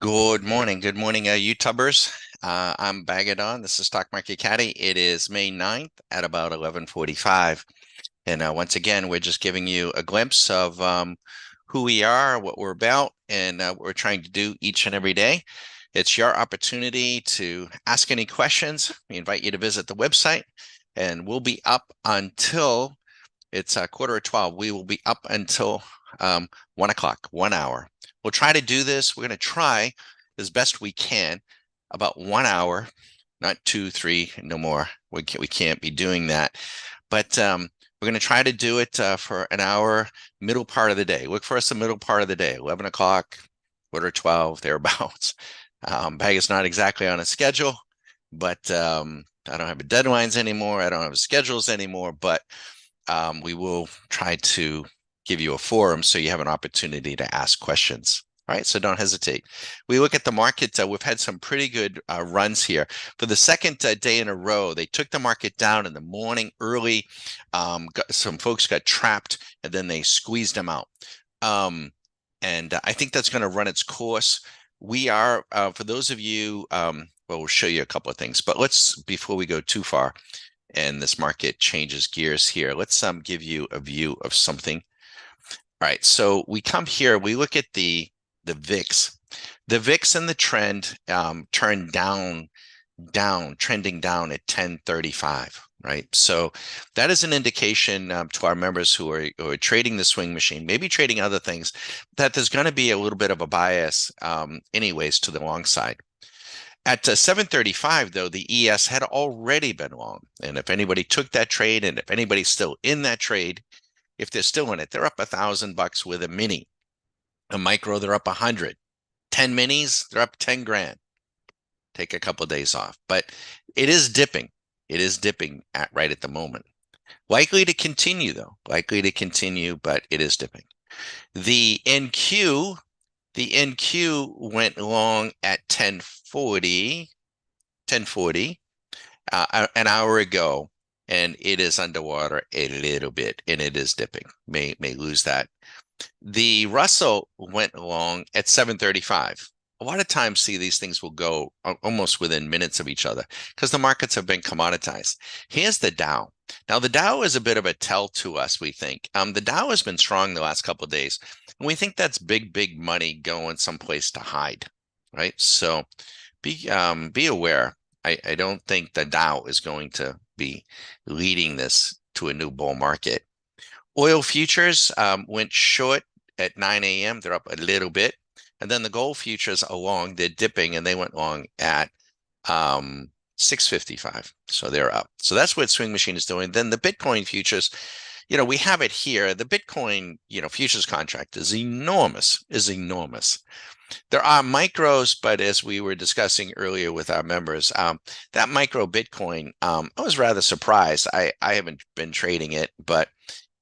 Good morning. Good morning, YouTubers. I'm Bagadon. This is Stock Market Caddy. It is May 9th at about 11:45. And once again, we're just giving you a glimpse of who we are, what we're about, and what we're trying to do each and every day. It's your opportunity to ask any questions. We invite you to visit the website, and we'll be up until it's a quarter of 12. We will be up until 1 o'clock, 1 hour. We'll try to do this. We're going to try as best we can about 1 hour, not two, three, no more. We can't be doing that. But we're going to try to do it for an hour, middle part of the day. Look for us the middle part of the day, 11 o'clock, quarter 12, thereabouts. Bag is not exactly on a schedule, but I don't have deadlines anymore. I don't have schedules anymore, but we will try to give you a forum so you have an opportunity to ask questions. All right, so don't hesitate. We look at the market. We've had some pretty good runs here. For the second day in a row, they took the market down in the morning early. Some folks got trapped, and then they squeezed them out. And I think that's going to run its course. We are, for those of you, well, we'll show you a couple of things, but before we go too far, and this market changes gears here, let's give you a view of something. All right, so we come here, we look at the VIX. The VIX and the trend turned trending down at 1035, right? So that is an indication to our members who are trading the swing machine, maybe trading other things, that there's going to be a little bit of a bias anyways to the long side. At 735, though, the ES had already been long. And if anybody took that trade, and if anybody's still in that trade, if they're still in it, they're up $1,000 with a mini. A micro, they're up 100. 10 minis, they're up 10 grand. Take a couple of days off. But it is dipping. It is dipping right at the moment. Likely to continue, though. Likely to continue, but it is dipping. The NQ went long at 1040 an hour ago, and it is underwater a little bit, and it is dipping. May lose that. The Russell went long at 735. A lot of times, see, these things will go almost within minutes of each other because the markets have been commoditized. Here's the Dow. Now, the Dow is a bit of a tell to us, we think. The Dow has been strong the last couple of days, and we think that's big money going someplace to hide, right? So be aware. I don't think the Dow is going to be leading this to a new bull market. Oil futures went short at 9 a.m. They're up a little bit. And then the gold futures are long. They're dipping, and they went long at 655. So they're up. So that's what Swing Machine is doing. Then the Bitcoin futures, we have it here. The Bitcoin, futures contract is enormous, There are micros, but as we were discussing earlier with our members, that micro Bitcoin, I was rather surprised. I haven't been trading it, but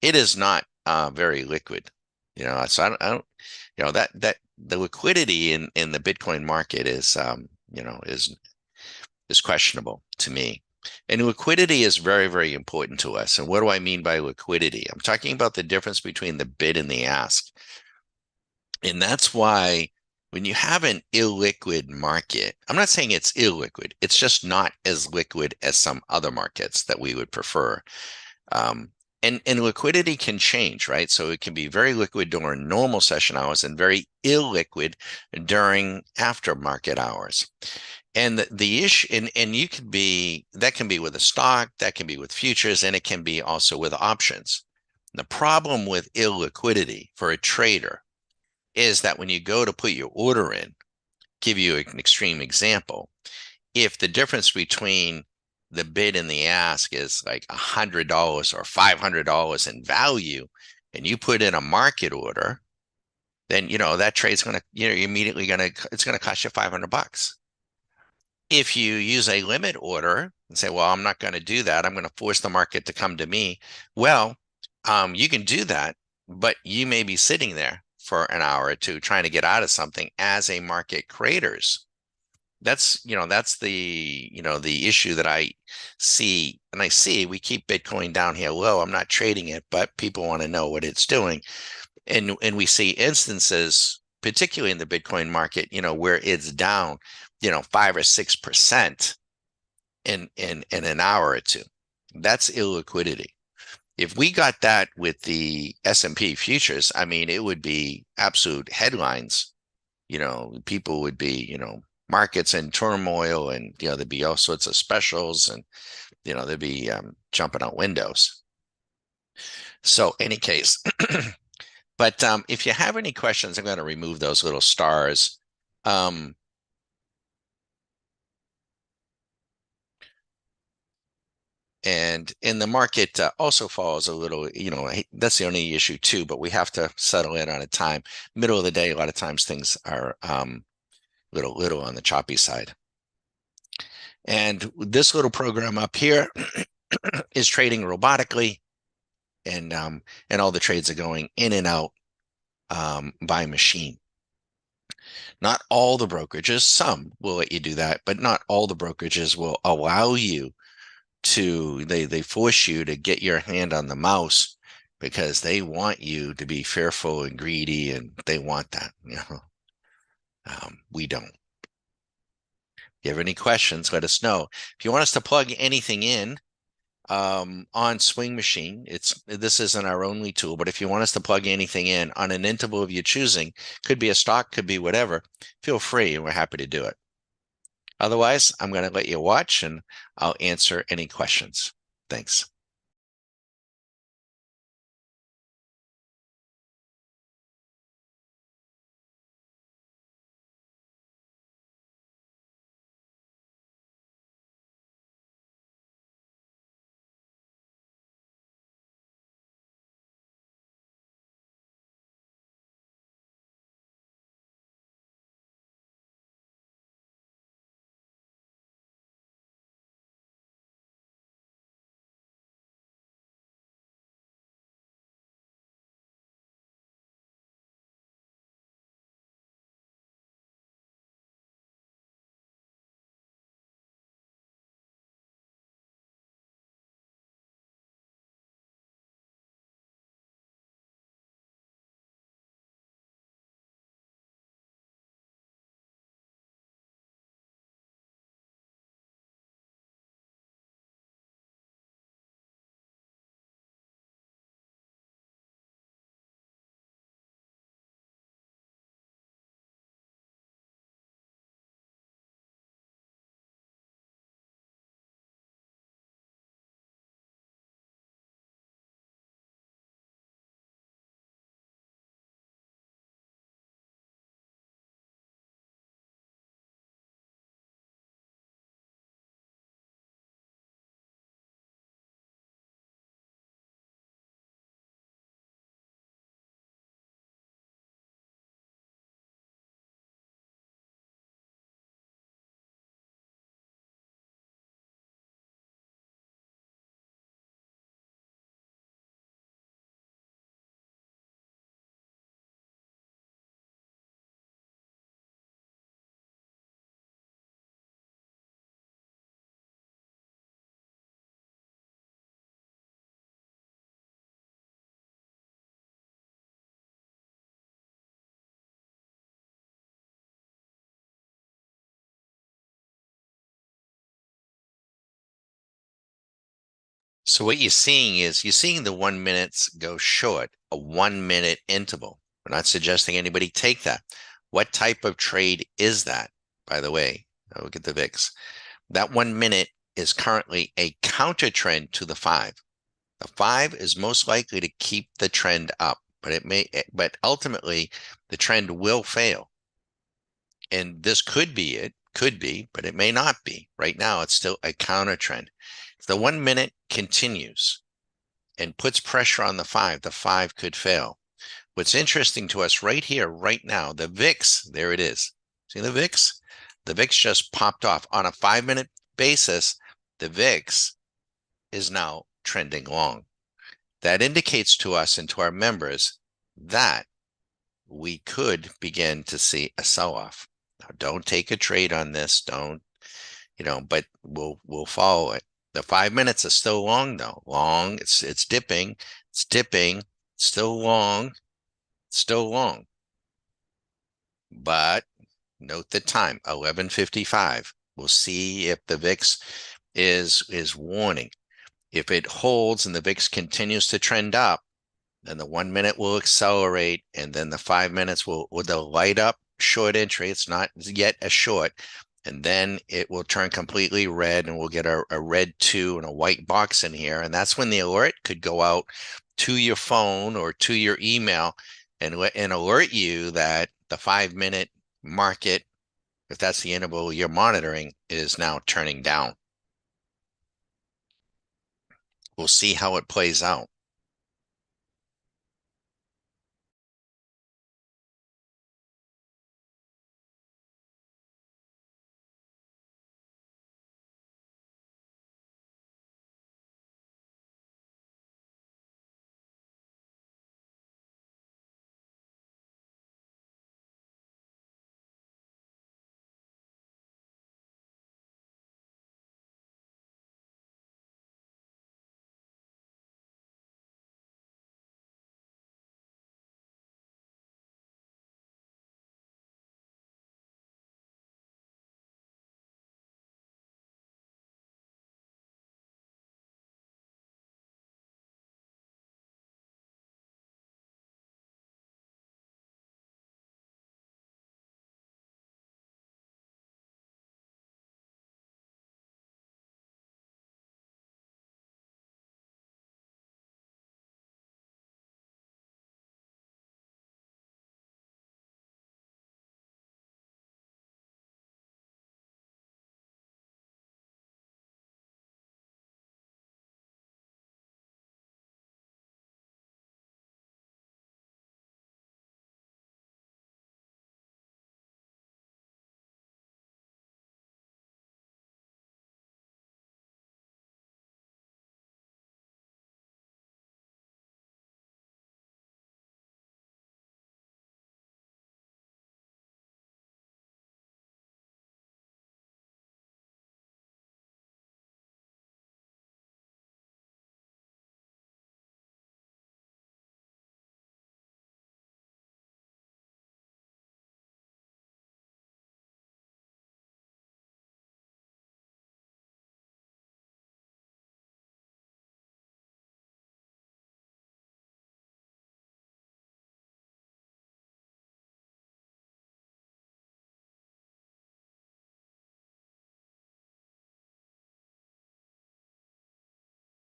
it is not very liquid. So I don't, that the liquidity in the Bitcoin market is, is questionable to me. And liquidity is very important to us. And what do I mean by liquidity? I'm talking about the difference between the bid and the ask. And that's why when you have an illiquid market, I'm not saying it's illiquid, it's just not as liquid as some other markets that we would prefer. And liquidity can change, right? So it can be very liquid during normal session hours and very illiquid during aftermarket hours. And the issue, and you could be, that can be with a stock, that can be with futures, and it can be also with options. The problem with illiquidity for a trader is that when you go to put your order in, give you an extreme example, if the difference between the bid and the ask is like $100 or $500 in value, and you put in a market order, then that trade's going to, immediately it's going to cost you $500. If you use a limit order and say, well, I'm not going to do that, I'm going to force the market to come to me. Well, you can do that, but you may be sitting there for an hour or two trying to get out of something as a market creators. That's the issue that I see. And I see we keep Bitcoin down here low. I'm not trading it, but people want to know what it's doing. And we see instances, particularly in the Bitcoin market, where it's down, 5 or 6% in an hour or two. That's illiquidity. If we got that with the S&P futures, I mean, it would be absolute headlines. People would be, markets in turmoil, and there'd be all sorts of specials, and they'd be jumping out windows. So, any case, but if you have any questions, I'm going to remove those little stars. And in the market also falls a little, that's the only issue too, but we have to settle in on a time. Middle of the day, a lot of times things are little on the choppy side. And this little program up here is trading robotically, and all the trades are going in and out by machine. Not all the brokerages, some will let you do that, but not all the brokerages will allow you to, they force you to get your hand on the mouse because they want you to be fearful and greedy, and they want that. We don't. If you have any questions, let us know. If you want us to plug anything in on Swing Machine, this isn't our only tool, but if you want us to plug anything in on an interval of your choosing, could be a stock, could be whatever, feel free, and we're happy to do it. Otherwise, I'm going to let you watch, and I'll answer any questions. Thanks. So what you're seeing is the 1 minutes go short, a 1 minute interval. We're not suggesting anybody take that. What type of trade is that? By the way, look at the VIX. That 1 minute is currently a counter trend to the 5. The 5 is most likely to keep the trend up, but ultimately the trend will fail. And this could be, but it may not be. Right now, it's still a counter trend. If the 1 minute continues and puts pressure on the 5 could fail. What's interesting to us right here, right now, the VIX, there it is. See the VIX? The VIX just popped off. On a 5-minute basis, the VIX is now trending long. That indicates to us and to our members that we could begin to see a sell-off. Now, don't take a trade on this. Don't, but we'll follow it. The 5 minutes is still long though. Long. It's dipping. It's dipping. Still long. Still long. but note the time, 11:55. We'll see if the VIX is warning. If it holds and the VIX continues to trend up, then the 1 minute will accelerate, and then the 5 minutes will light up short entry. It's not yet a short, and then it will turn completely red, and we'll get a red 2 and a white box in here, and that's when the alert could go out to your phone or to your email and alert you that the 5 minute market, if that's the interval you're monitoring, is now turning down. We'll see how it plays out.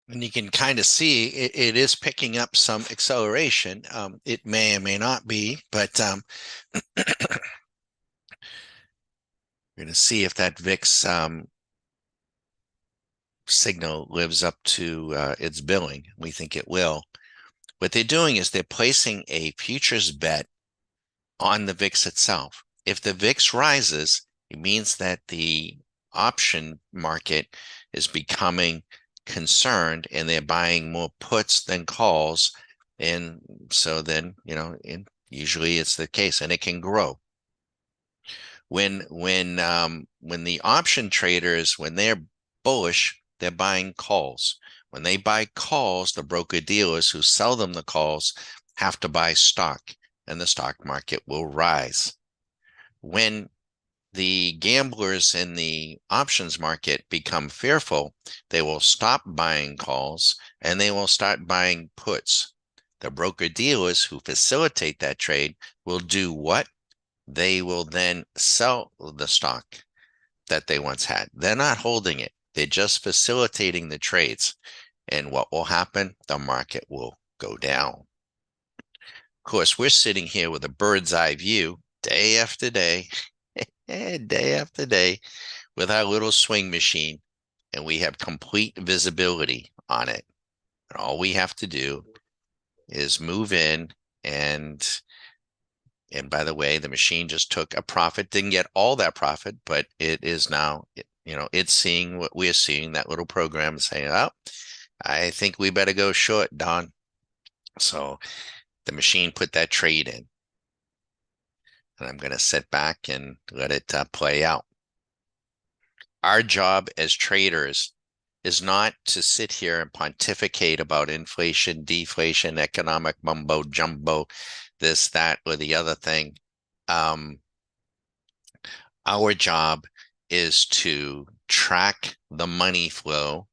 And you can kind of see it is picking up some acceleration. It may or may not be, but we're going to see if that VIX signal lives up to its billing. We think it will. What they're doing is they're placing a futures bet on the VIX itself. If the VIX rises, it means that the option market is becoming concerned and they're buying more puts than calls. And so then, usually it's the case, and it can grow. When the option traders, when they're bullish, they're buying calls. When they buy calls, the broker dealers who sell them the calls have to buy stock, and the stock market will rise. When the gamblers in the options market become fearful, they will stop buying calls and they will start buying puts. The broker dealers who facilitate that trade will do what? They will then sell the stock that they once had. They're not holding it. They're just facilitating the trades. And what will happen? The market will go down. Of course, we're sitting here with a bird's eye view day after day, day after day, with our little swing machine, and we have complete visibility on it. And all we have to do is move in, and by the way, the machine just took a profit, didn't get all that profit, but it is now, it's seeing what we're seeing, that little program saying, oh, I think we better go short, Don. So the machine put that trade in. And I'm going to sit back and let it play out. Our job as traders is not to sit here and pontificate about inflation, deflation, economic mumbo jumbo, this, that, or the other thing. Our job is to track the money flow,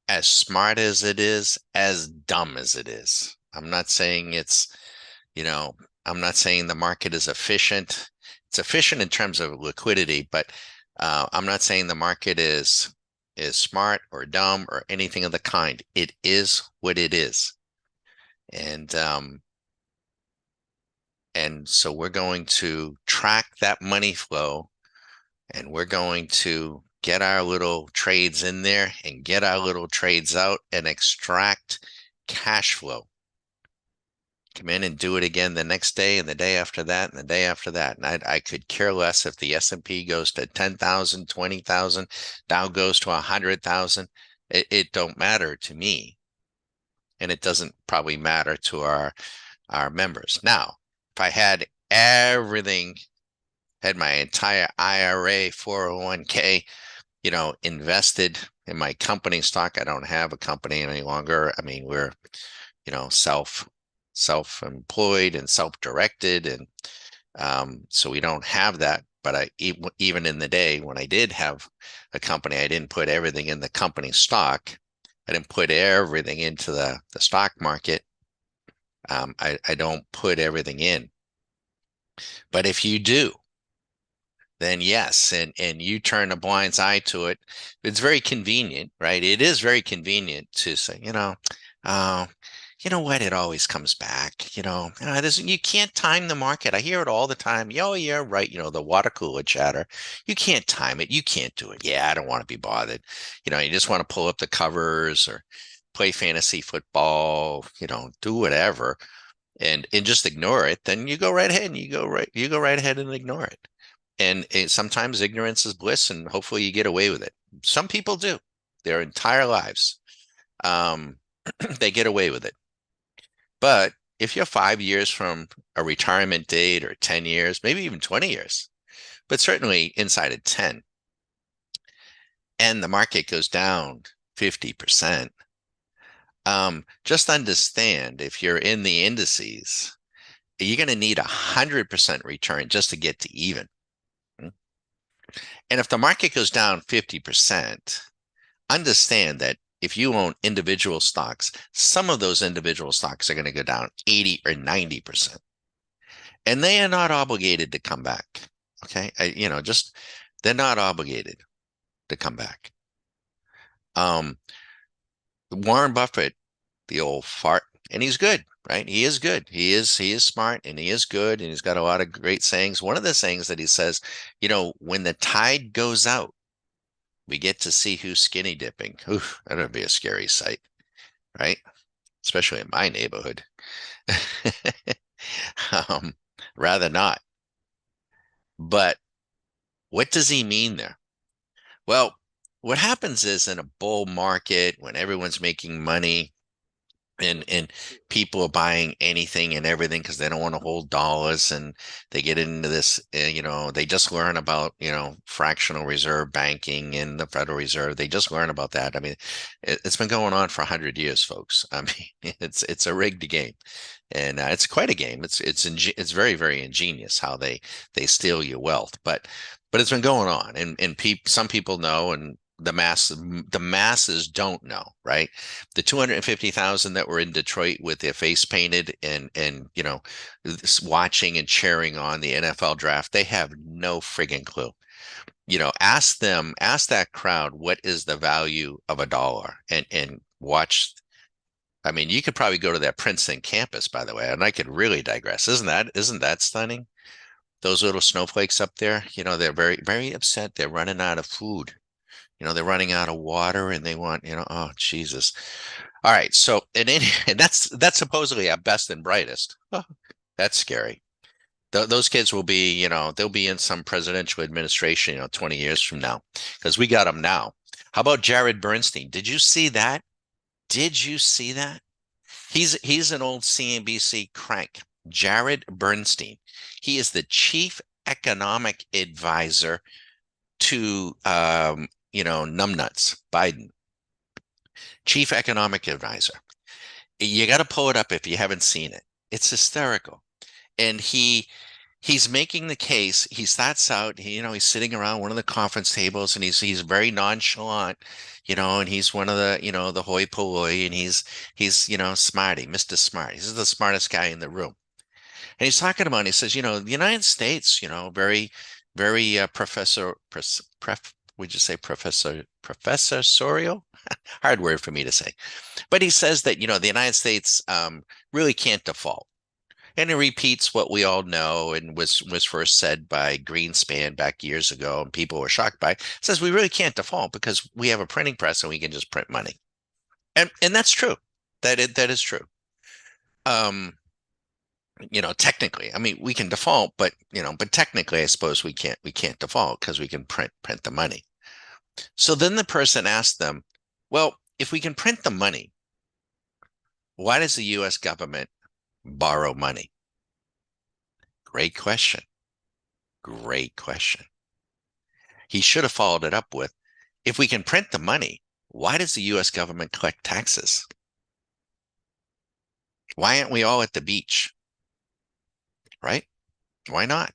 as smart as it is, as dumb as it is. I'm not saying you know, I'm not saying the market is efficient. It's efficient in terms of liquidity, but I'm not saying the market is smart or dumb or anything of the kind. It is what it is. And and so we're going to track that money flow, and we're going to get our little trades in there and get our little trades out and extract cash flow. Come in and do it again the next day and the day after that and the day after that. And I could care less if the S&P goes to 10,000, 20,000, Dow goes to 100,000. It don't matter to me. And it doesn't probably matter to our members. Now, if I had everything, had my entire IRA, 401k, invested in my company stock. I don't have a company any longer. I mean, we're, self-employed and self-directed, and so we don't have that. But even in the day when I did have a company, I didn't put everything in the company stock. I didn't put everything into the stock market. I don't put everything in. But if you do, then yes, and you turn a blind eye to it. It's very convenient, right? It is very convenient to say, uh, you know what? It always comes back. You can't time the market. I hear it all the time. Oh, yeah, right. The water cooler chatter. You can't time it. You can't do it. Yeah, I don't want to be bothered. You just want to pull up the covers or play fantasy football. Do whatever, and just ignore it. Then you go right ahead and you go right ahead and ignore it. And sometimes ignorance is bliss, and hopefully you get away with it. Some people do their entire lives. Um, they get away with it. But if you're 5 years from a retirement date, or 10 years, maybe even 20 years, but certainly inside of 10, and the market goes down 50%, just understand, if you're in the indices, you're going to need 100% return just to get to even. And if the market goes down 50%, understand that if you own individual stocks, some of those individual stocks are going to go down 80 or 90%. And they are not obligated to come back. Okay. They're not obligated to come back. Warren Buffett, the old fart, and he's good, right? He is good. He is smart, and he is good, and he's got a lot of great sayings. One of the sayings that he says, when the tide goes out, we get to see who's skinny dipping. Oof, that would be a scary sight, right? Especially in my neighborhood. um, rather not. But what does he mean there? Well, what happens is, in a bull market, when everyone's making money, and people are buying anything and everything because they don't want to hold dollars, and they get into this, they just learn about, fractional reserve banking and the Federal Reserve. They just learn about that. I mean, it's been going on for 100 years, folks. I mean, it's a rigged game, and it's quite a game. It's very, very ingenious how they steal your wealth, but it's been going on, and some people know, and the masses don't know, right? The 250,000 that were in Detroit with their face painted, and watching and cheering on the NFL draft, they have no friggin' clue. Ask that crowd, what is the value of a dollar, and watch. I mean, you could probably go to that Princeton campus, by the way, and I could really digress. Isn't that stunning? Those little snowflakes up there, they're very, very upset. They're running out of food. They're running out of water, and they want, oh, Jesus. All right. So, and that's supposedly our best and brightest. Oh, that's scary. Those kids will be, they'll be in some presidential administration, 20 years from now, because we got them now. How about Jared Bernstein? Did you see that? Did you see that? He's an old CNBC crank. Jared Bernstein. He is the chief economic advisor to numbnuts Biden. Chief economic advisor. You got to pull it up if you haven't seen it. It's hysterical. And he's making the case. He starts out, he's sitting around one of the conference tables and he's very nonchalant, and he's one of the, the hoi polloi, and he's, smarty, Mr. Smart. He's the smartest guy in the room. And he's talking about, he says, the United States, very, very would you say professorial? Hard word for me to say. But he says that, the United States really can't default. And it repeats what we all know and was first said by Greenspan back years ago, and people were shocked by. It says we really can't default because we have a printing press and we can just print money. And that's true. That is true. Technically, I mean, we can default, but technically, I suppose we can't default because we can print the money. So then the person asked them, well, if we can print the money, why does the US government borrow money? Great question. Great question. He should have followed it up with, if we can print the money, why does the US government collect taxes? Why aren't we all at the beach? Right? Why not?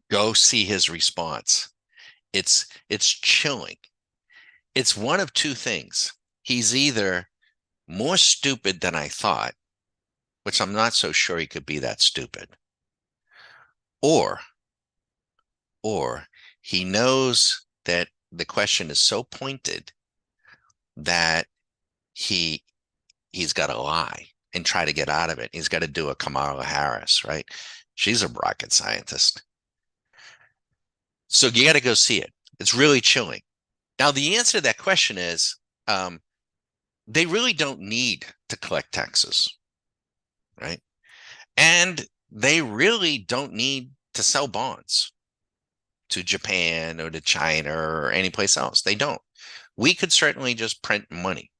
Go see his response. It's chilling. It's one of two things. He's either more stupid than I thought, which I'm not so sure he could be that stupid, or he knows that the question is so pointed that he's got to lie and try to get out of it. He's got to do a Kamala Harris, right? She's a rocket scientist. So you got to go see it. It's really chilling. Now, the answer to that question is they really don't need to collect taxes, right? And they really don't need to sell bonds to Japan or to China or any place else. They don't. We could certainly just print money.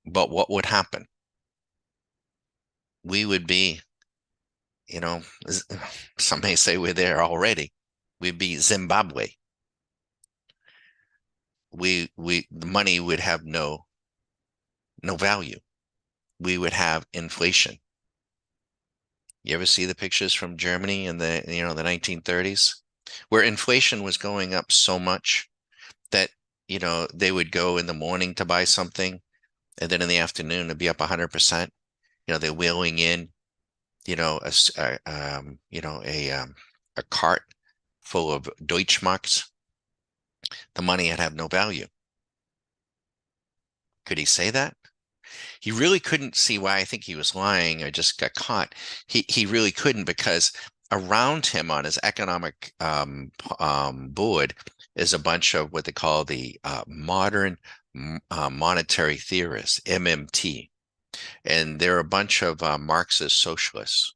But what would happen? We would be, some may say we're there already. We'd be Zimbabwe. The money would have no value. We would have inflation. You ever see the pictures from Germany in the 1930s, where inflation was going up so much that they would go in the morning to buy something, and then in the afternoon it'd be up 100%. They're wheeling in, a cart full of Deutschmarks. The money had have no value. Could he say that? He really couldn't. See why I think he was lying or just got caught. He really couldn't, because around him on his economic board is a bunch of what they call the modern monetary theorists, MMT, and they're a bunch of Marxist socialists,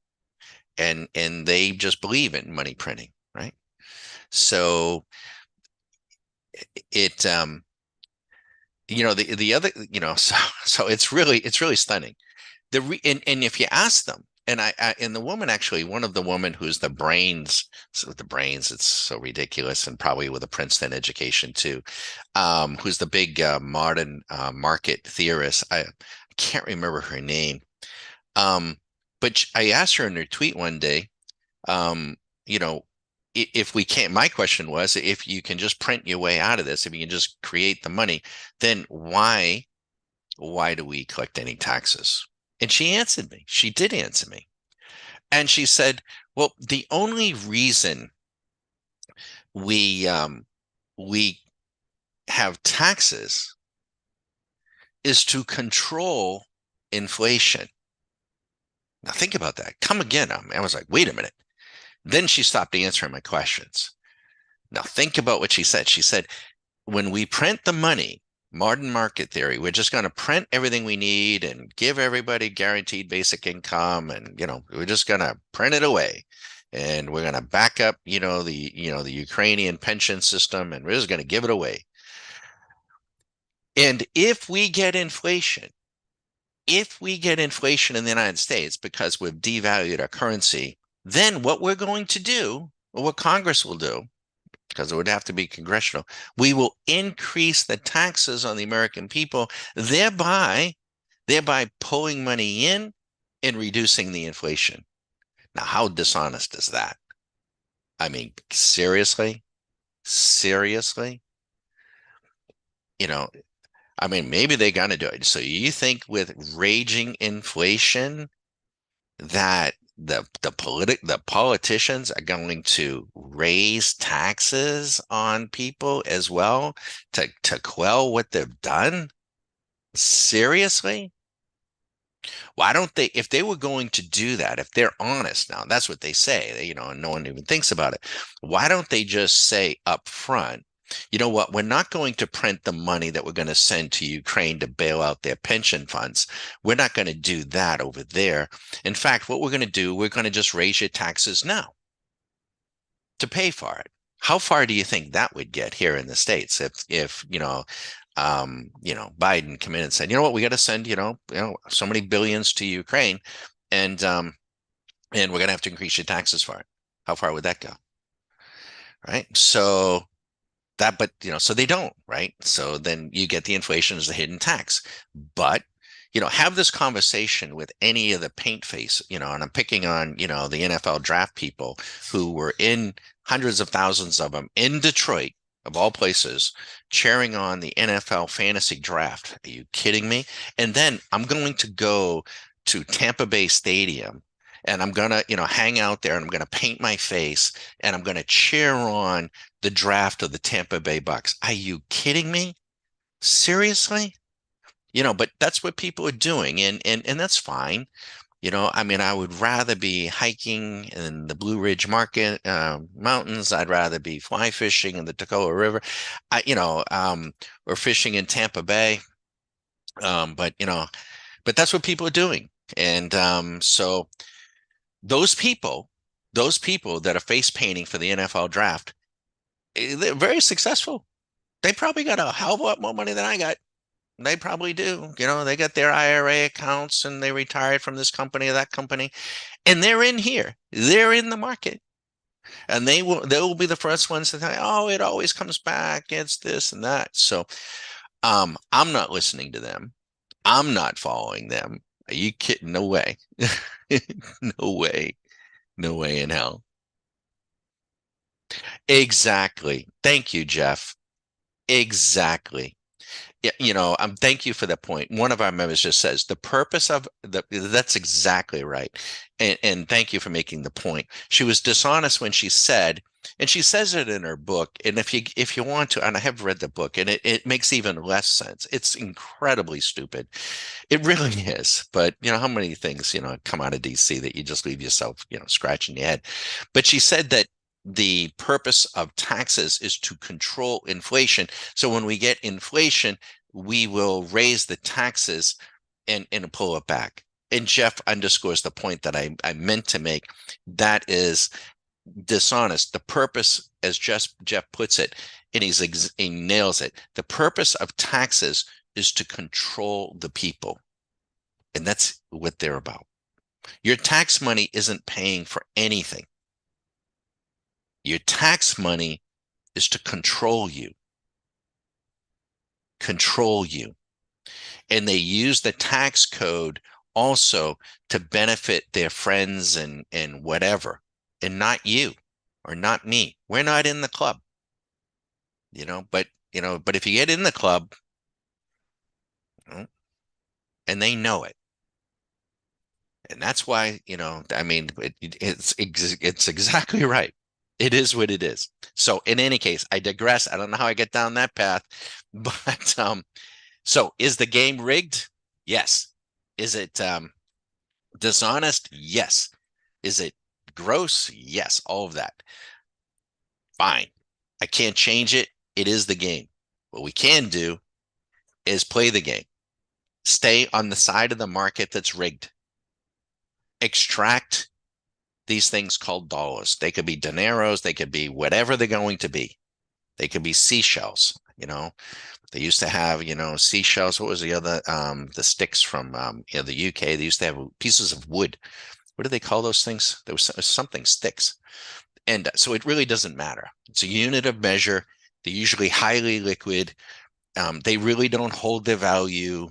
and they just believe in money printing, right? So it the other, so it's really stunning. And if you ask them, and and the woman, actually, one of the women who's the brains, it's so ridiculous, and probably with a Princeton education too, who's the big modern market theorist. I can't remember her name. But I asked her in her tweet one day, you know, if we can't, my question was, if you can just print your way out of this, if you can just create the money, then why do we collect any taxes? And she answered me. She did answer me. And she said, well, the only reason we have taxes is to control inflation. Now think about that. Come again. I was like, wait a minute. Then she stopped answering my questions. Now think about what she said. She said, when we print the money, modern market theory, we're just going to print everything we need and give everybody guaranteed basic income, and we're just going to print it away, and we're going to back up the Ukrainian pension system, and we're just going to give it away. And if we get inflation in the United States because we've devalued our currency, then what we're going to do, or what Congress will do, because it would have to be congressional, we will increase the taxes on the American people, thereby pulling money in and reducing the inflation. Now, how dishonest is that? I mean, seriously? Seriously? You know, I mean, maybe they're going to do it. So you think with raging inflation that the politicians are going to raise taxes on people as well to quell what they've done? Seriously? Why don't they, if they were going to do that, if they're honest now, that's what they say, and no one even thinks about it. Why don't they just say up front, you know what, we're not going to print the money that we're going to send to Ukraine to bail out their pension funds. We're not going to do that over there. In fact, what we're going to do, we're going to just raise your taxes now to pay for it. How far do you think that would get here in the States if Biden come in and said, you know what, we got to send, so many billions to Ukraine, and we're going to have to increase your taxes for it. How far would that go? Right. So they don't, right? So then you get the inflation as the hidden tax. But, have this conversation with any of the paint face, and I'm picking on, the NFL draft people who were in hundreds of thousands of them in Detroit, of all places, cheering on the NFL fantasy draft. Are you kidding me? And then I'm going to go to Tampa Bay Stadium and I'm going to, hang out there and I'm going to paint my face and I'm going to cheer on the draft of the Tampa Bay Bucks. Are you kidding me? Seriously? But that's what people are doing, and that's fine. I mean, I would rather be hiking in the Blue Ridge Market Mountains. I'd rather be fly fishing in the Toccoa River, or fishing in Tampa Bay. But that's what people are doing, and so those people, that are face painting for the NFL draft, they're very successful. They probably got a hell of a lot more money than I got. They probably do. They got their IRA accounts and they retired from this company or that company, and they're in here. They're in the market, and they will be the first ones to say, "Oh, it always comes back. It's this and that." So, I'm not listening to them. I'm not following them. Are you kidding? No way. No way. No way in hell. Exactly. Thank you, Jeff. Exactly. Yeah, thank you for that point. One of our members just says the purpose of that's exactly right. And thank you for making the point. She was dishonest when she said, and she says it in her book. And if you want to, and I have read the book, and it makes even less sense. It's incredibly stupid. It really is. But how many things, come out of DC that you just leave yourself, scratching your head. But she said that the purpose of taxes is to control inflation. So when we get inflation, we will raise the taxes and pull it back. And Jeff underscores the point that I meant to make. That is dishonest. The purpose, as Jeff puts it, and he nails it. The purpose of taxes is to control the people. And that's what they're about. Your tax money isn't paying for anything. Your tax money is to control you. Control you. And they use the tax code also to benefit their friends and whatever, and not you or not me. We're not in the club, but if you get in the club, and they know it. And that's why, I mean, it's exactly right. It is what it is. So in any case, I digress. I don't know how I get down that path, but so is the game rigged? Yes. Is it dishonest? Yes. Is it gross? Yes. All of that. Fine. I can't change it. It is the game. What we can do is play the game. Stay on the side of the market that's rigged. Extract these things called dollars. They could be dineros. They could be whatever they're going to be. They could be seashells. They used to have, seashells. What was the other, the sticks from the UK? They used to have pieces of wood. What do they call those things? There was something sticks. And so it really doesn't matter. It's a unit of measure. They're usually highly liquid. They really don't hold their value.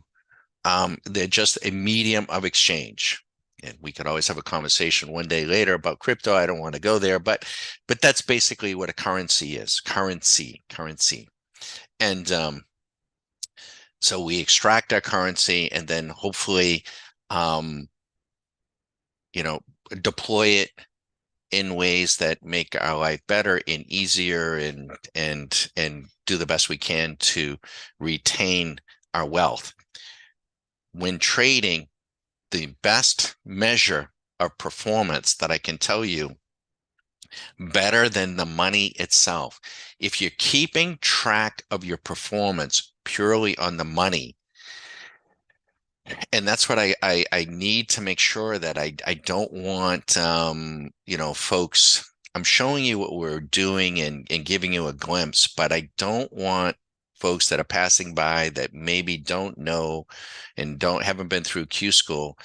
They're just a medium of exchange. And we could always have a conversation one day later about crypto. I don't want to go there, but that's basically what a currency is. Currency. And so we extract our currency and then hopefully um, you know, deploy it in ways that make our life better and easier and do the best we can to retain our wealth. When trading, the best measure of performance that I can tell you, better than the money itself, if you're keeping track of your performance purely on the money, and that's what I need to make sure that I don't want folks. I'm showing you what we're doing and giving you a glimpse, but I don't want folks that are passing by that maybe don't know and haven't been through Q school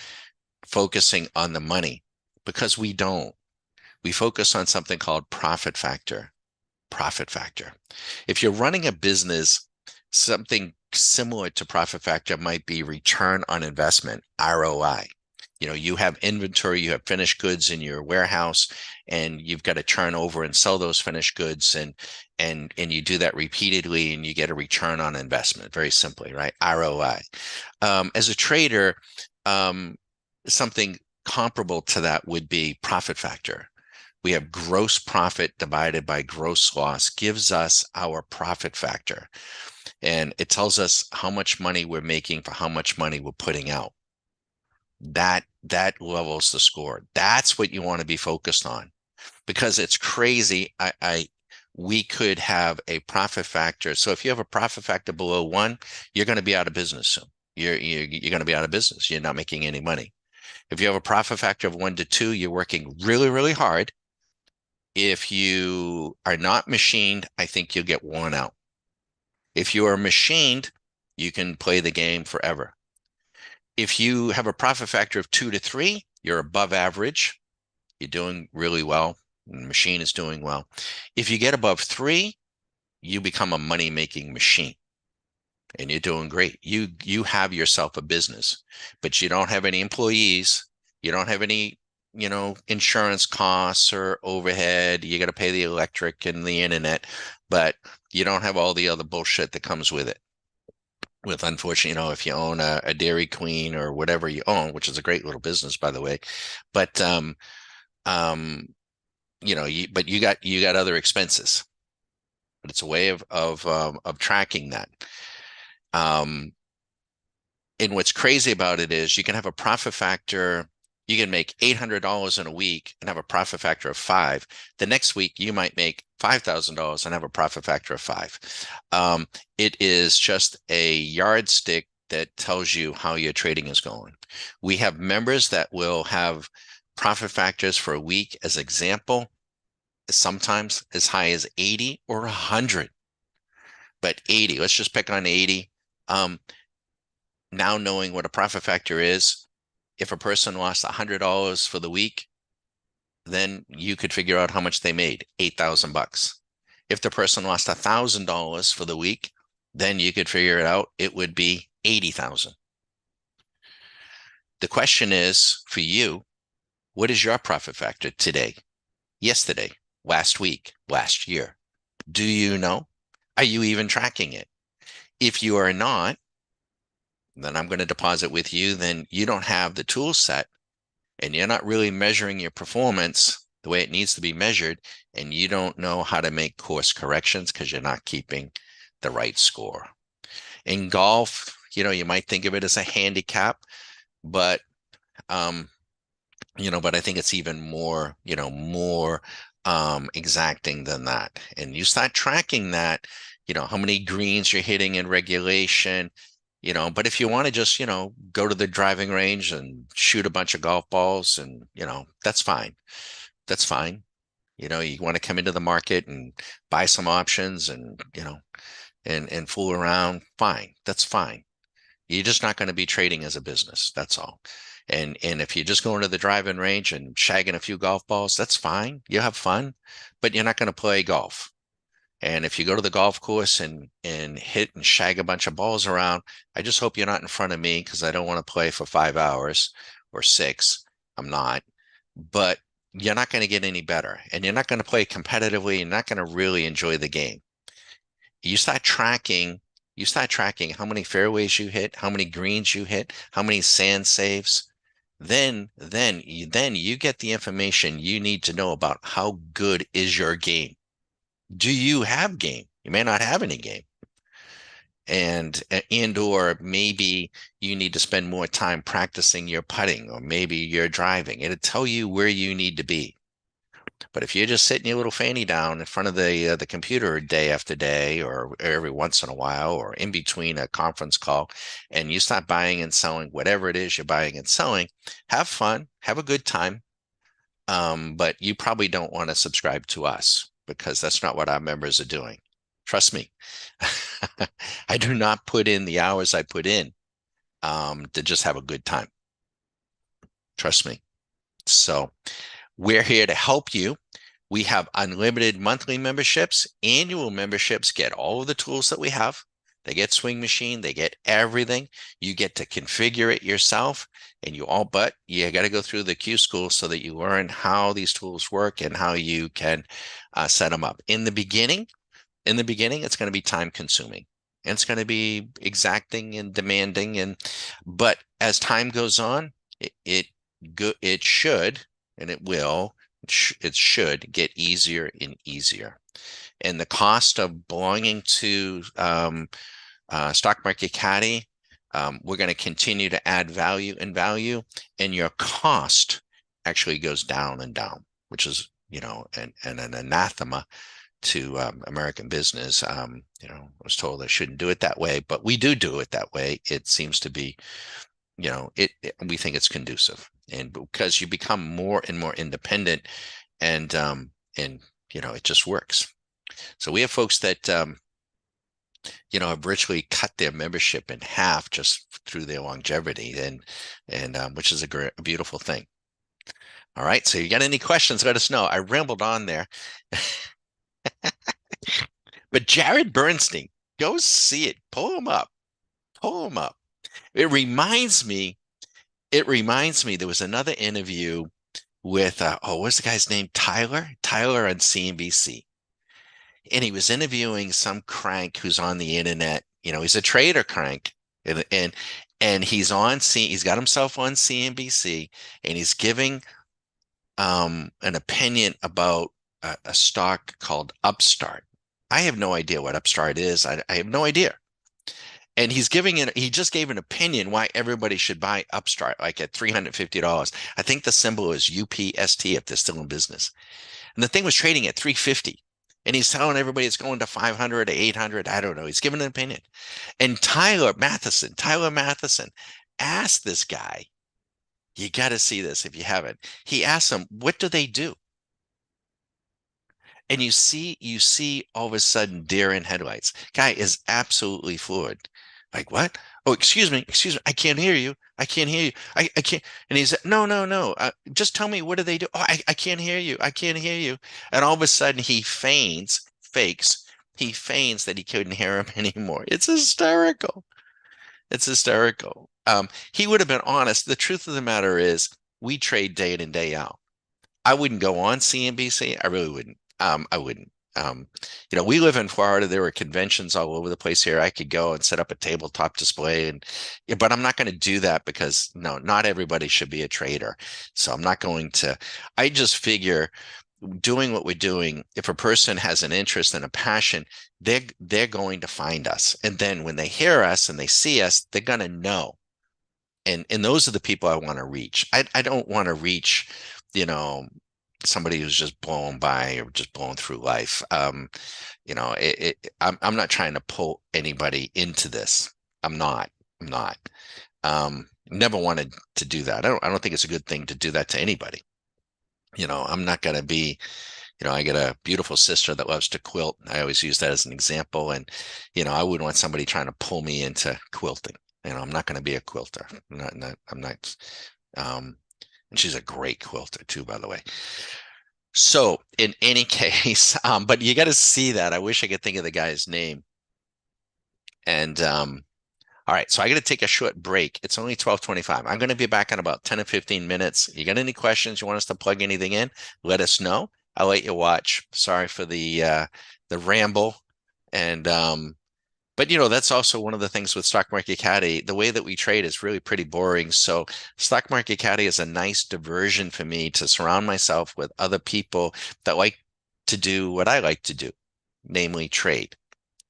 focusing on the money, because we don't. We focus on something called profit factor. Profit factor. If you're running a business, something similar to profit factor might be return on investment, ROI. You have inventory, you have finished goods in your warehouse, and you've got to turn over and sell those finished goods, and you do that repeatedly, and you get a return on investment, very simply, right? ROI. As a trader, something comparable to that would be profit factor. We have gross profit divided by gross loss gives us our profit factor. And it tells us how much money we're making for how much money we're putting out. That levels the score. That's what you want to be focused on, because it's crazy. We could have a profit factor. So if you have a profit factor below 1, you're going to be out of business soon. You're going to be out of business. You're not making any money. If you have a profit factor of 1 to 2, you're working really, really hard. If you are not machined, I think you'll get worn out. If you are machined, you can play the game forever. If you have a profit factor of 2 to 3, you're above average. You're doing really well. The machine is doing well. If you get above 3, you become a money-making machine, and you're doing great. You have yourself a business, but you don't have any employees. You don't have any insurance costs or overhead. You got to pay the electric and the internet, but you don't have all the other bullshit that comes with it. With, unfortunately, if you own a Dairy Queen or whatever you own, which is a great little business, by the way, but but you got other expenses. But it's a way of tracking that. And what's crazy about it is you can have a profit factor. You can make $800 in a week and have a profit factor of 5. The next week, you might make $5,000 and have a profit factor of 5. It is just a yardstick that tells you how your trading is going. We have members that will have profit factors for a week, as example, sometimes as high as 80 or 100. But 80, let's just pick on 80. Now knowing what a profit factor is, if a person lost $100 for the week, then you could figure out how much they made, $8,000. If the person lost $1,000 for the week, then you could figure it out. It would be 80,000. The question is for you, what is your profit factor today, yesterday, last week, last year? Do you know? Are you even tracking it? If you are not, then I'm going to deposit with you. Then you don't have the tool set, and you're not really measuring your performance the way it needs to be measured, and you don't know how to make course corrections because you're not keeping the right score. In golf, you might think of it as a handicap, but but I think it's even more exacting than that. And you start tracking that, how many greens you're hitting in regulation, but if you want to just, go to the driving range and shoot a bunch of golf balls and, that's fine. That's fine. You want to come into the market and buy some options and, and fool around. Fine. That's fine. You're just not going to be trading as a business. That's all. And if you're just going to the driving range and shagging a few golf balls, that's fine. You have fun, but you're not going to play golf. And if you go to the golf course and hit and shag a bunch of balls around, I just hope you're not in front of me, because I don't want to play for 5 hours or 6. I'm not, but you're not going to get any better, and you're not going to play competitively. You're not going to really enjoy the game. You start tracking, you start tracking how many fairways you hit, how many greens you hit, how many sand saves. Then you get the information you need to know about how good is your game. Do you have game? You may not have any game. And or maybe you need to spend more time practicing your putting, or maybe you're driving. It'll tell you where you need to be. But if you're just sitting your little fanny down in front of the computer day after day, or every once in a while, or in between a conference call, and you start buying and selling whatever it is you're buying and selling, have fun, have a good time. But you probably don't want to subscribe to us, because that's not what our members are doing. Trust me. I do not put in the hours I put in to just have a good time. Trust me. So we're here to help you. We have unlimited monthly memberships. Annual memberships get all of the tools that we have. They get Swing Machine, they get everything. You get to configure it yourself, and but you got to go through the Q school so that you learn how these tools work and how you can set them up. In the beginning, it's going to be time consuming, and it's going to be exacting and demanding. But as time goes on, it should, and it will, it should get easier and easier. And the cost of belonging to Stock Market Caddy, we're going to continue to add value, and your cost actually goes down and down, which is, and an anathema to American business. I was told I shouldn't do it that way, but we do it that way. It seems to be, we think it's conducive, and because you become more and more independent, and it just works. So we have folks that have virtually cut their membership in half just through their longevity, and which is a beautiful thing. All right, so you got any questions, let us know. I rambled on there. But Jared Bernstein, go see it. Pull him up. It reminds me there was another interview with what's the guy's name? Tyler on CNBC. And he was interviewing some crank who's on the internet. He's a trader crank, and he's got himself on CNBC, and he's giving an opinion about a stock called Upstart. I have no idea what Upstart is. I have no idea. And he just gave an opinion why everybody should buy Upstart, like at $350. I think the symbol is UPST if they're still in business. And the thing was trading at 350. And he's telling everybody it's going to 500 to 800. I don't know. He's giving an opinion. And Tyler Matheson asked this guy, you got to see this if you haven't. He asked him, what do they do? And you see all of a sudden deer in headlights. Guy is absolutely floored. Like, what? Oh, excuse me. I can't hear you. I can't. And he said, no. Just tell me, what do they do? Oh, I can't hear you. And all of a sudden he feigns that he couldn't hear him anymore. It's hysterical. He would have been honest. The truth of the matter is we trade day in and day out. I wouldn't go on CNBC. I really wouldn't. I wouldn't. We live in Florida. There were conventions all over the place here. I could go and set up a tabletop display, but I'm not going to do that, because no, not everybody should be a trader. So I'm not going to. I just figure, doing what we're doing, if a person has an interest and a passion, they're going to find us, and then when they hear us and they see us, they're going to know. And those are the people I want to reach. I don't want to reach, somebody who's just blown by or just blown through life. I'm not trying to pull anybody into this. I'm not. Never wanted to do that. I don't think it's a good thing to do that to anybody. I'm not going to be, I got a beautiful sister that loves to quilt. I always use that as an example. And, I wouldn't want somebody trying to pull me into quilting. I'm not going to be a quilter. I'm not. And she's a great quilter too, by the way. So in any case, but you got to see that. I wish I could think of the guy's name. And all All right, so I got to take a short break. It's only 12:25. I'm going to be back in about 10 or 15 minutes. You got any questions? You want us to plug anything in? Let us know. I'll let you watch. Sorry for the ramble. And but that's also one of the things with Stock Market Caddy. The way that we trade is really pretty boring. So Stock Market Caddy is a nice diversion for me to surround myself with other people that like to do what I like to do, namely trade.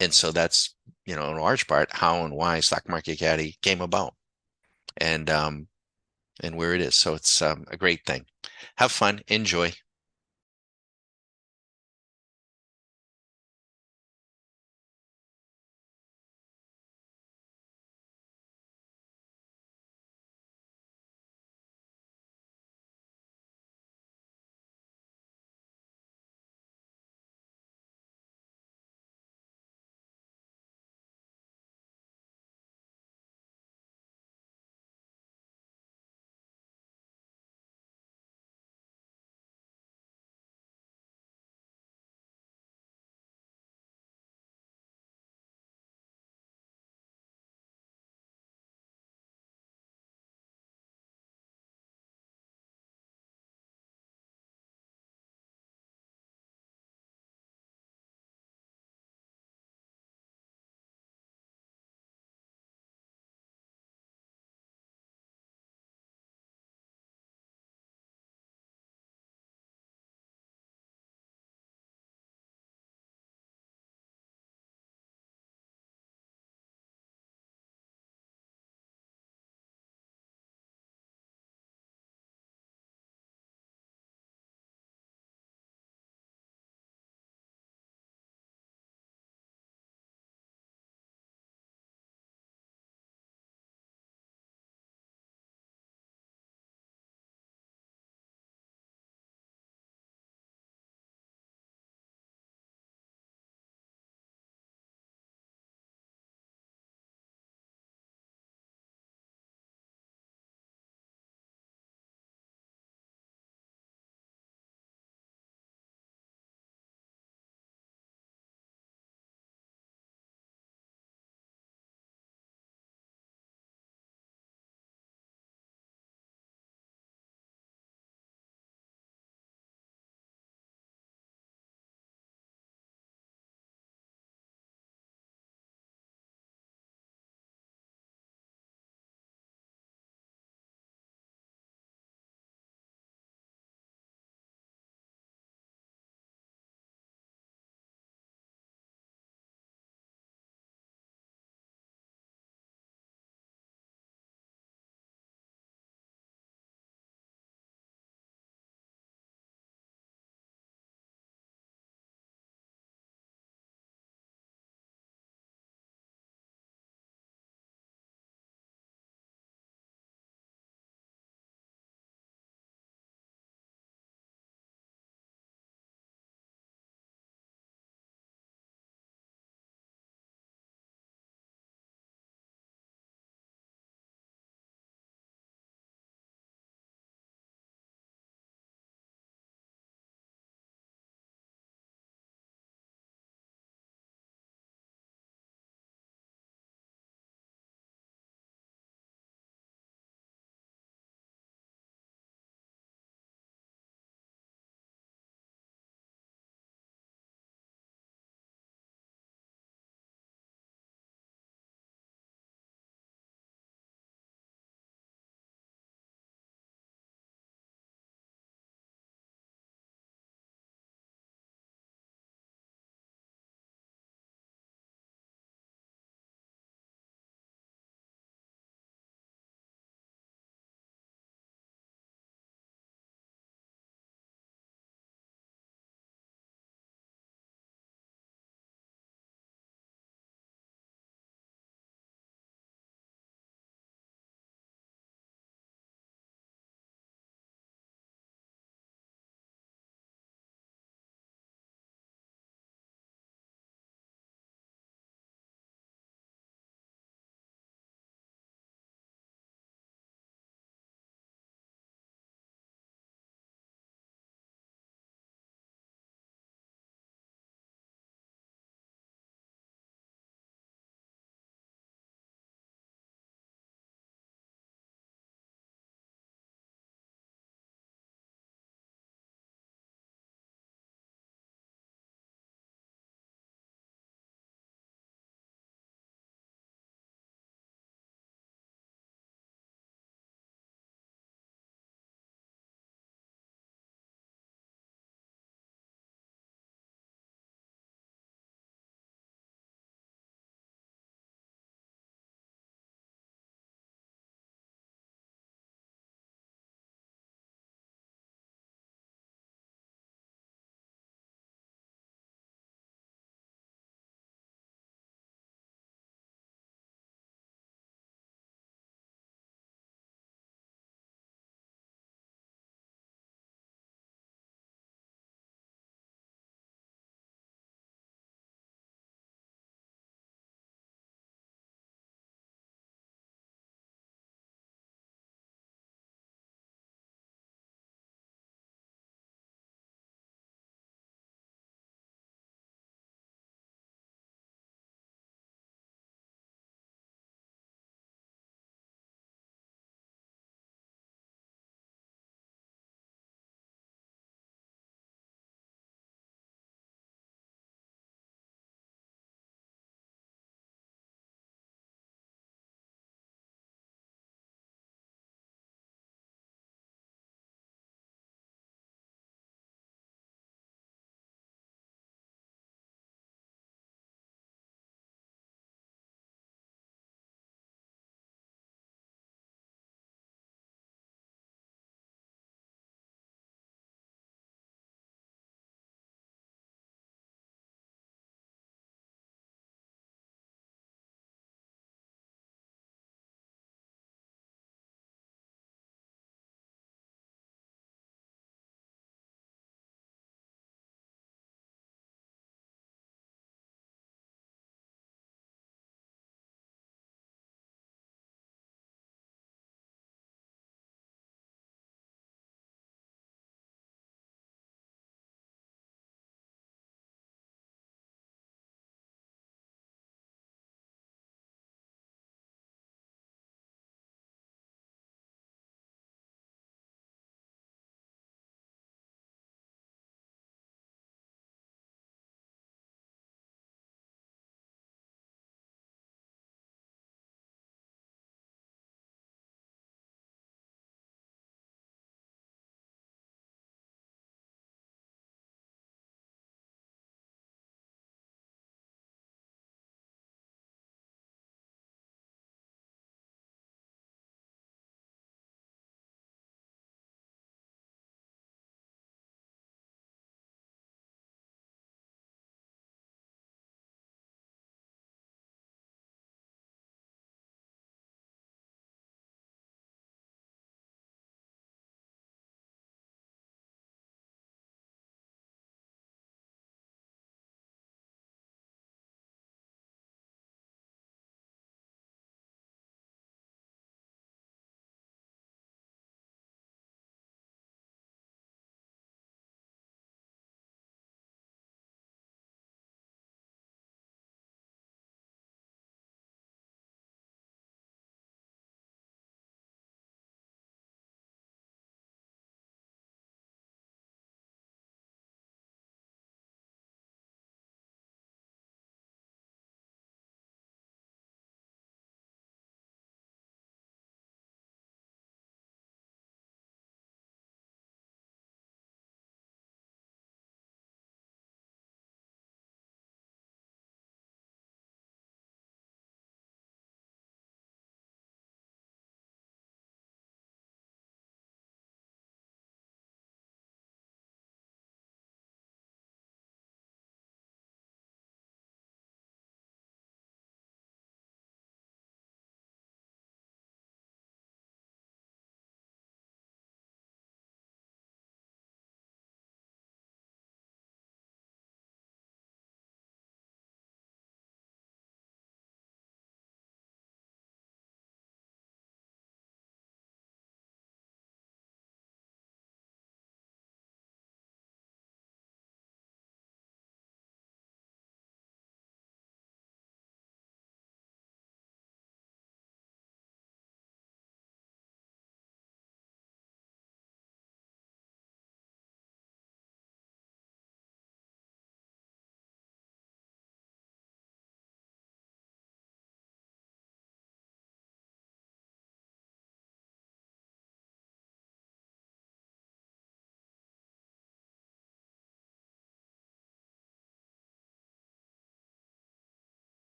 And so that's, in large part how and why Stock Market Caddy came about and and where it is. So it's a great thing. Have fun, enjoy.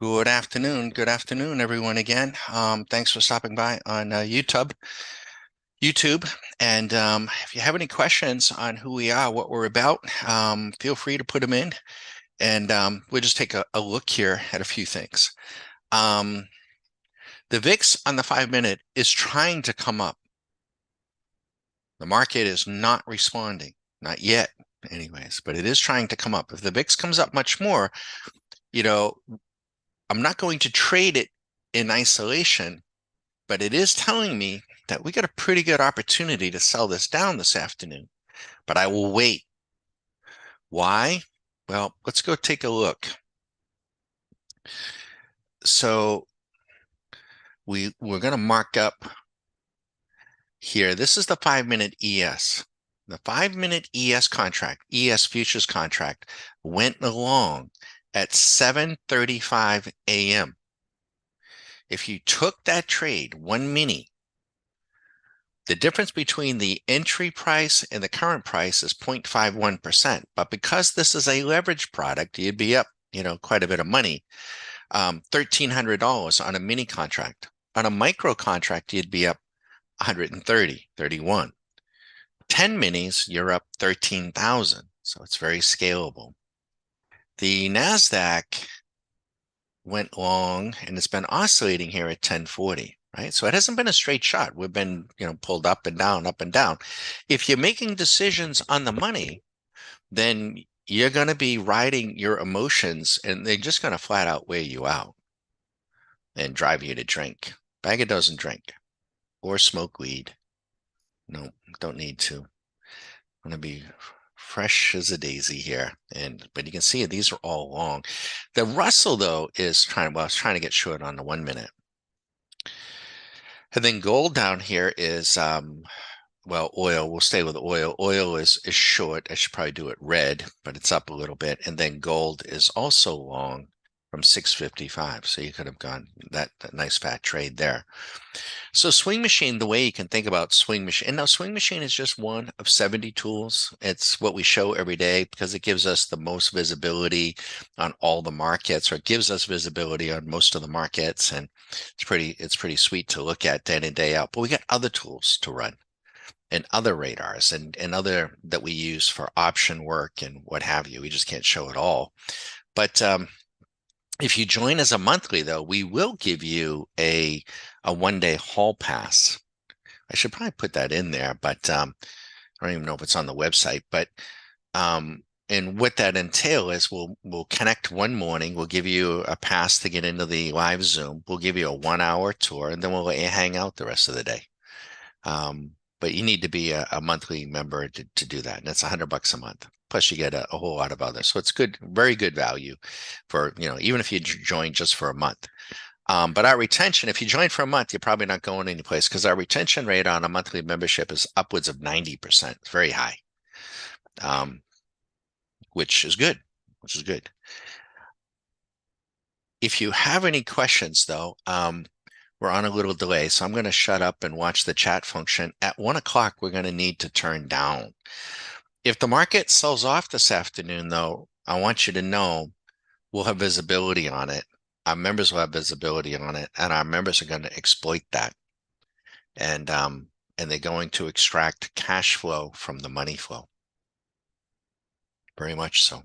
Good afternoon. Good afternoon, everyone again. Thanks for stopping by on YouTube. And if you have any questions on who we are, what we're about, feel free to put them in. And we'll just take a look here at a few things. The VIX on the 5-minute is trying to come up. The market is not responding, not yet, anyways, but it is trying to come up. If the VIX comes up much more, I'm not going to trade it in isolation, but it is telling me that we got a pretty good opportunity to sell this down this afternoon, but I will wait. Why? Well, let's go take a look. So we're going to mark up here. This is the 5-minute ES. The 5-minute ES contract, ES futures contract, went along at 7:35 a.m. If you took that trade, one mini, the difference between the entry price and the current price is 0.51%. But because this is a leverage product, you'd be up, quite a bit of money. $1,300 on a mini contract. On a micro contract, you'd be up 130, 31. 10 minis, you're up 13,000. So it's very scalable. The NASDAQ went long and it's been oscillating here at 1040, right? So it hasn't been a straight shot. We've been, pulled up and down, up and down. If you're making decisions on the money, then you're going to be riding your emotions and they're just going to flat out wear you out and drive you to drink. Bagger doesn't drink or smoke weed. No, don't need to. I'm going to be fresh as a daisy here. But you can see these are all long. The Russell, though, is I was trying to get short on the 1-minute. And then gold down here is, well, oil. We'll stay with oil. Oil is short. I should probably do it red, but it's up a little bit. And then gold is also long from 655. So you could have gone that nice fat trade there. So swing machine, the way you can think about swing machine, and now swing machine is just one of 70 tools. It's what we show every day because it gives us the most visibility on all the markets, or it gives us visibility on most of the markets. And it's pretty sweet to look at day in and day out. But we got other tools to run and other radars and other that we use for option work and what have you. We just can't show it all. But if you join as a monthly, though, we will give you a 1-day hall pass. I should probably put that in there, but I don't even know if it's on the website. But and what that entail is we'll connect one morning. We'll give you a pass to get into the live Zoom. We'll give you a 1-hour tour, and then we'll let you hang out the rest of the day. But you need to be a monthly member to do that, and it's $100 a month. Plus, you get a whole lot of others. So it's good, very good value for, even if you join just for a month. But our retention, if you join for a month, you're probably not going anyplace because our retention rate on a monthly membership is upwards of 90%. It's very high, which is good, If you have any questions, though, we're on a little delay, so I'm going to shut up and watch the chat function. At 1 o'clock, we're going to need to turn down. If the market sells off this afternoon, though, I want you to know we'll have visibility on it. Our members will have visibility on it, and our members are going to exploit that. And they're going to extract cash flow from the money flow. Very much so.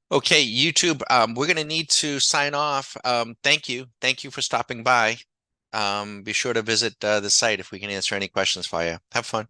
Okay, YouTube, we're going to need to sign off. Thank you. Thank you for stopping by. Be sure to visit the site if we can answer any questions for you. Have fun.